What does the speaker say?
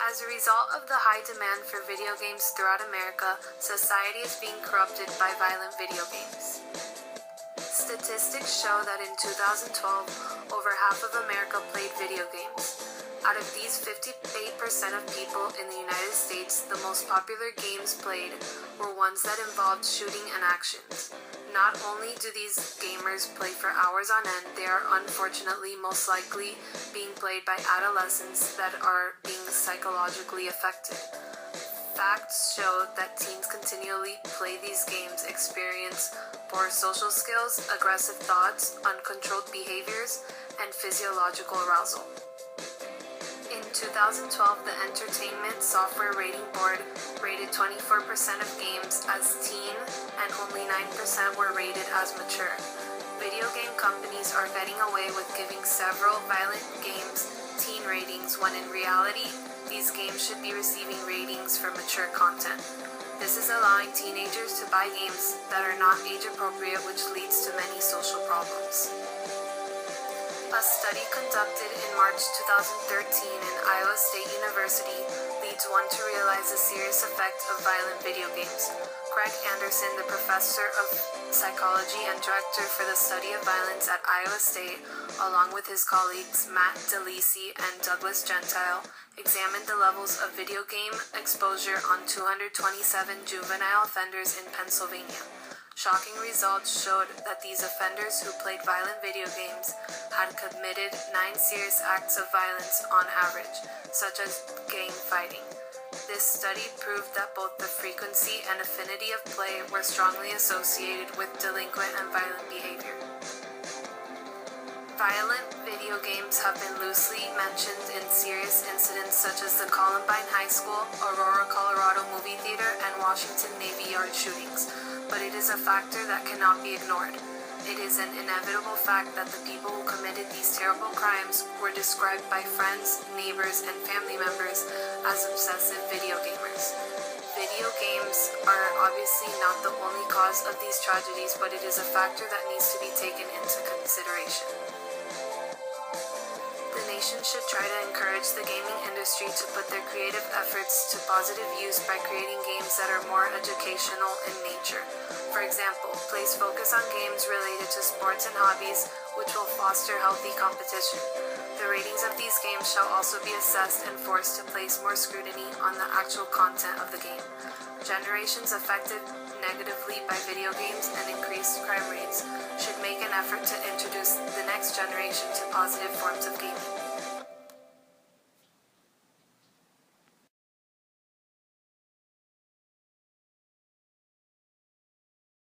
As a result of the high demand for video games throughout America, society is being corrupted by violent video games. Statistics show that in 2012, over half of America played video games. Out of these 58% of people in the United States, the most popular games played were ones that involved shooting and actions. Not only do these gamers play for hours on end, they are unfortunately most likely being played by adolescents that are being psychologically affected. Facts show that teens continually play these games experience poor social skills, aggressive thoughts, uncontrolled behaviors, and physiological arousal. In 2012, the Entertainment Software Rating Board rated 24% of games as teen and only 9% were rated as mature. Video game companies are getting away with giving several violent games teen ratings when in reality, these games should be receiving ratings for mature content. This is allowing teenagers to buy games that are not age appropriate, which leads to many social problems. A study conducted in March 2013 in Iowa State University leads one to realize the serious effect of violent video games. Craig Anderson, the professor of psychology and director for the study of violence at Iowa State, along with his colleagues Matt DeLisi and Douglas Gentile, examined the levels of video game exposure on 227 juvenile offenders in Pennsylvania. Shocking results showed that these offenders who played violent video games had committed 9 serious acts of violence on average, such as gang fighting. This study proved that both the frequency and affinity of play were strongly associated with delinquent and violent behavior. Violent video games have been loosely mentioned in serious incidents such as the Columbine High School, Aurora, Colorado movie theater, and Washington Navy Yard shootings, but it is a factor that cannot be ignored. It is an inevitable fact that the people who committed these terrible crimes were described by friends, neighbors, and family members as obsessive video gamers. Video games are obviously not the only cause of these tragedies, but it is a factor that needs to be taken into consideration. The nation should try to encourage the gaming industry to put their creative efforts to positive use by creating games that are more educational in nature. For example, place focus on games related to sports and hobbies, which will foster healthy competition. The ratings of these games shall also be assessed and forced to place more scrutiny on the actual content of the game. Generations affected negatively by video games and increased crime rates should make an effort to introduce the next generation to positive forms of gaming.